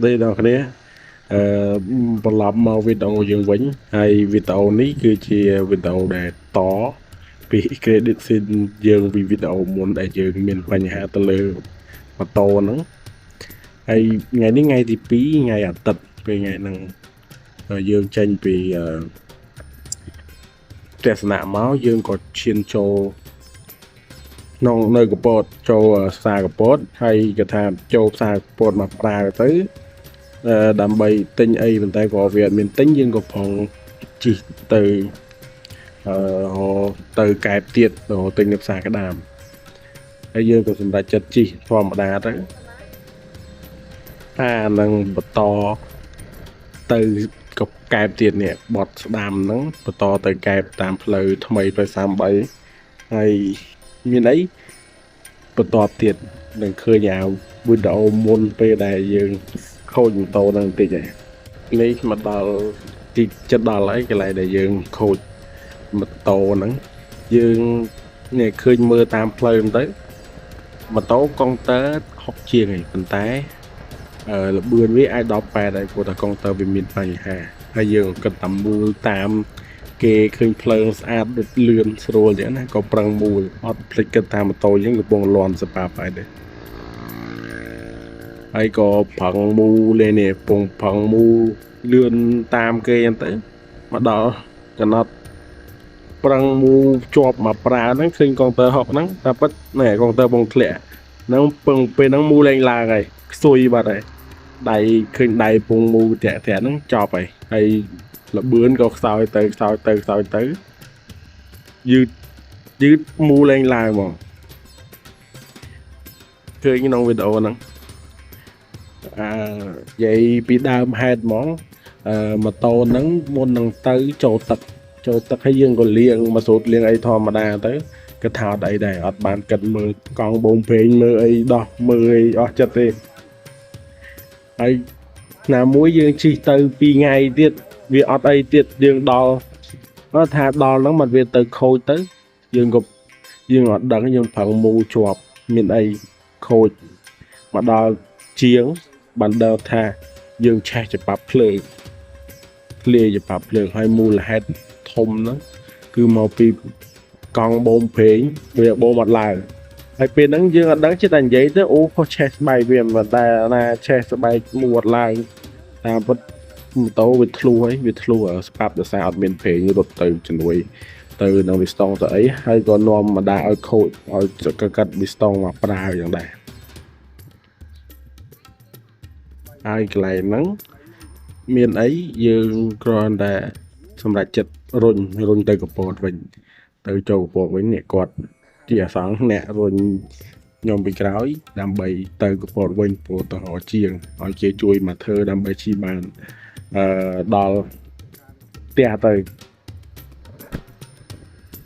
đây đó cáiបន្លប់មកវីដេអូយើងវិញហើយវីដេអូនេះគឺជាវីដេអូដែលតពី credit scene យើងពីវីដេអូមុនដែលយើងមានបញ្ហាទៅលើម៉ូតូហ្នឹងហើយថ្ងៃនេះថ្ងៃទី2ថ្ងៃអាទិត្យពេលថ្ងៃហ្នឹងយើងចេញពីទស្សនៈមកយើងក៏ឈានចូលក្នុងនៅកពតចូលផ្សារកពតហើយគេថាចូលផ្សារកពតមកប្រើទៅដើម្បីទិញអីប៉ុន្តែក៏វាអត់មានទិញយើងក៏ផងជីកទៅកែបទៀតទិញនៅផ្សារក្តាមហើយយើងក៏សម្រេចចិត្តជីកធម្មតាទៅថានឹងបន្តទៅកែបទៀតនេះបត់ស្ដាំហ្នឹងបន្តទៅកែបតាមផ្លូវថ្មីផ្លូវ33ហើយមានអីបន្តទៀតនឹងឃើញអាវីដេអូមុនពេលដែលយើងខូចម៉ូតូហ្នឹងបន្តិចហើយនេះមកដល់ទីចិត្តដល់ហើយកន្លែងដែលយើងខូចម៉ូតូហ្នឹងយើងនេះឃើញមើលតាមផ្លូវទៅម៉ូតូកុងទ័រ60ជាងឯងប៉ុន្តែល្បឿនវាអាចដល់8ដែរព្រោះតែកុងទ័រវាមានបញ្ហាហើយយើងគិតតែមូលតាមគេឃើញភ្លើងស្អាតដូចលឿនស្រួលចឹងណាក៏ប្រឹងមូលអត់ភ្លេចគិតតាមម៉ូតូចឹងកំពុងលាន់សប៉ាប់ហើយដែរហើយក៏ប្រឹងមូលនេះពងប្រឹងមូលលឿនតាមគេចឹងទៅមកដល់កណត់ប្រឹងមូលជាប់មកប្រើហ្នឹងឃើញកុងទ័រ60ហ្នឹងតែពិតណែកុងទ័រពងធ្លាក់ហ្នឹងពងពេលហ្នឹងមូលឡើងហើយខ្សុយបាត់ហើយដៃឃើញដៃពងមូលតាក់ហ្នឹងចប់ហើយល្បឿនក៏ខ្សោយទៅយឺតមូលឡើងហ្មងឃើញក្នុងវីដេអូហ្នឹងនិយាយពីដើមហេតុហ្មងម៉ូតូហ្នឹងមុននឹងទៅចូលទឹកហើយយើងក៏លាងមកស្រូតលាងអីធម្មតាទៅក៏ថាអត់អីដែរអត់បានគិតមើលកង់បងពេងមើលអីដោះមើលអីអស់ចិត្តទេហើយណាមួយយើងជិះទៅ2ថ្ងៃទៀតវាអត់អីទៀតយើងដល់គាត់ថាដល់ហ្នឹងមកវាទៅខូចទៅយើងអត់ដឹងយើងប្រឹងមូលជាប់មានអីខូចមកដល់ជាងបានដើរថាយើងឆេះច្បាប់ភ្លើងធ្លាយច្បាប់ភ្លើងហើយមូលហេតុធំហ្នឹងគឺមកពីកង់បូមព្រេងវាបូមអត់ឡើងហើយពេលហ្នឹងយើងអត់ដឹងចេះតែនិយាយទៅអូខុសឆេះស្បែកវាមិនតែណាឆេះស្បែកមូលអត់ឡើងតាមពិតម៉ូតូវាធ្លុះស្ប៉ាប់ដោយសារអត់មានព្រេងរត់ទៅជំនួយទៅនឹងវីស្តុងទៅអីហើយក៏នាំមកដាក់ឲ្យខូចឲ្យកាត់វីស្តុងមកប្រើយ៉ាងដែរហើយកន្លែងហ្នឹងមានអីយើងគ្រាន់តែសម្រាប់ចិត្តរុញទៅកពតវិញទៅចូលកពតវិញនេះគាត់ជាអាសង្ឃអ្នករុញខ្ញុំពីក្រោយដើម្បីទៅកពតវិញព្រោះទៅរកជាងឲ្យគេជួយមកធ្វើដើម្បីជិះបានដល់ផ្ទះទៅ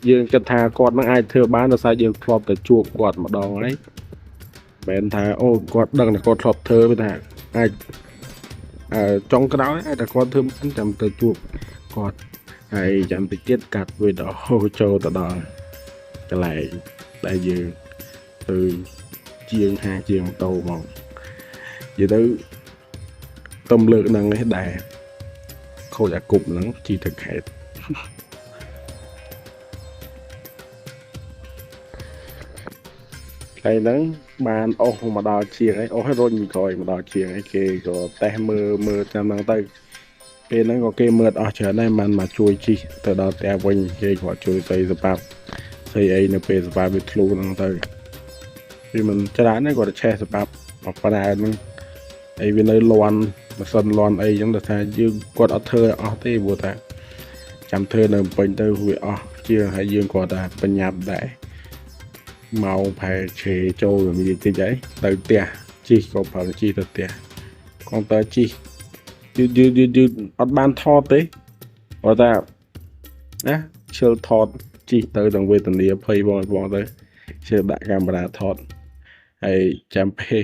យើងគិតថាគាត់នឹងអាចធ្វើបានដោយសារយើងធ្លាប់ទៅជួបគាត់ម្ដងហើយមិនថាអូគាត់ដឹងថាគាត់ធ្លាប់ធ្វើទេថាអាចចុងក្រោយអាចតែគាត់ធ្វើមិនចាំទៅជួបគាត់ហើយចាំតិចទៀតកាត់វីដេអូចូលទៅដល់កន្លែងដែលយើងទៅជាងម៉ូតូមកនិយាយទៅទំលើកហ្នឹងនេះដែរខូចអាគប់ហ្នឹងជីទៅខេតហើយហ្នឹងបានអស់មកដល់ជាងហើយអស់ហើយរុញពីក្រោយមកដល់ជាងហើយគេក៏តេស្តមើលតាមហ្នឹងទៅពេលហ្នឹងក៏គេមើលអស់ច្រើនដែរបានមកជួយជីទៅដល់ផ្ទះវិញគេគាត់ជួយស្អីសប៉ាប់ស្អីអីនៅពេលសប៉ាប់វាធ្លុះហ្នឹងទៅវាមិនច្រើនទេគាត់ឆេះសប៉ាប់មកប្រើហ្នឹងហើយវានៅលាន់ម៉ាស៊ីនលាន់អីចឹងតែថាយើងគាត់អត់ធ្វើអស់ទេព្រោះថាចាំធ្វើនៅពេញទៅវាអស់ជាងហើយយើងគាត់ថាបញ្ញាប់ដែរមកផែឆេចូលវាតិចហើយទៅផ្ទះជីក៏ប្រើជីទៅផ្ទះកុំតើជីយឺតអត់បានថតទេព្រោះថាណាឈើថតជីទៅដល់វេទនាភ័យបងទៅឈើដាក់កាមេរ៉ាថតហើយចាំពេល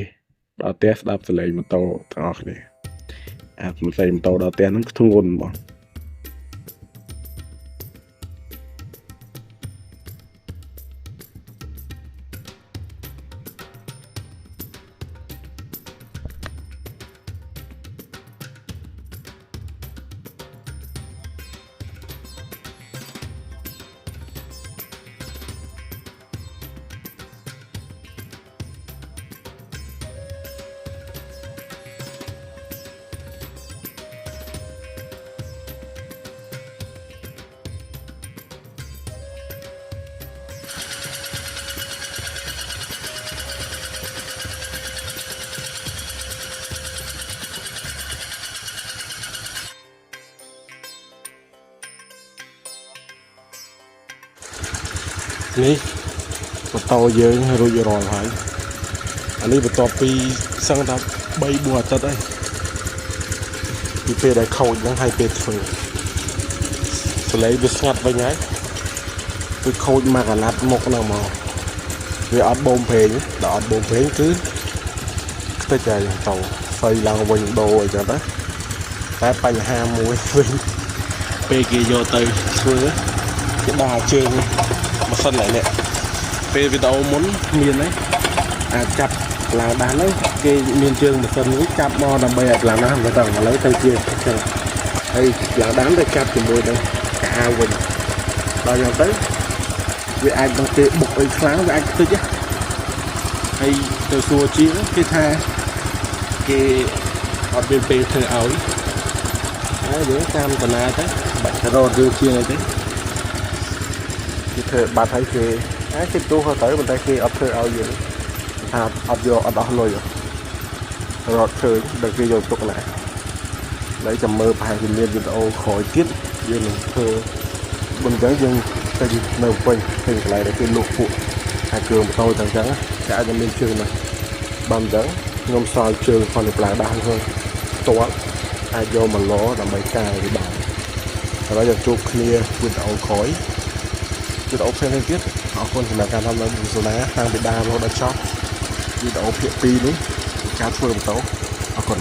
ដល់ផ្ទះស្ដាប់សលេងម៉ូតូទាំងអស់គ្នាសលេងម៉ូតូដល់ផ្ទះហ្នឹងធ្ងន់បង នេះម៉ូតូយើងរួចរាល់ហើយអានេះបន្ទាប់ពីសឹងថា3 4អាទិត្យហើយពីពេលដែលខូចហ្នឹងហើយពេលធ្វើសលេងវាស្ងាត់វិញហើយគឺខូចមកកណាត់មុខហ្នឹងមកវាអត់បូមប្រេងដល់អត់បូមប្រេងគឺខ្ទេចហើយទៅស្អីឡើងវិញដូរអីចឹងទៅតែបញ្ហាមួយវិញពេលគេយកទៅធ្វើគេដើរជើងម៉ាស៊ីនlạiនេះពេលវីដេអូមុនមានហ្នឹងអាចចាប់ឡើងដាស់ហ្នឹងគេមានជើងម៉ាស៊ីននេះចាប់មកដើម្បីឲ្យឡើងដាស់មិនទៅឥឡូវទៅជាចឹងហើយឡើងដាស់ទៅចាប់ជាមួយនឹងកាវវិញដល់យ៉ាងទៅវាអាចដល់គេបុកអីខ្លាំងវាអាចខ្ទេចហើយទៅសួរជាងគេថាគេអត់មានពេលធ្វើឲ្យហើយយើងតាមតាណាទៅបាច់រត់រឿងជាងអីទេគេធ្វើបាត់ហើយគេគេទូទៅប៉ុន្តែគេអត់ធ្វើឲ្យយើងថាអត់យកអត់អស់លុយរត់ឃើញដល់គេយកទុកណាហើយចាំមើលប្រហែលជាមានវីដេអូក្រោយទៀតយើងនឹងធ្វើមិនអញ្ចឹងយើងទៅនៅពេញកន្លែងដែលគេលក់ពួកហើយគ្រឿងម៉ូតូទាំងអញ្ចឹងគេអាចមានជើងណាបើមិនអញ្ចឹងខ្ញុំសល់ជើងផងនៅផ្លាដាស់ហ្នឹងផ្ទាល់អាចយកមកឡដើម្បីកែវាបានហើយយើងជួបគ្នាវីដេអូក្រោយវីដេអូផ្សេងទៀតអរគុណសម្រាប់ការតាមដានសូណាតាំងពីដើមរហូតដល់ចប់វីដេអូភាគ2នេះការធ្វើម៉ូតូអរគុណ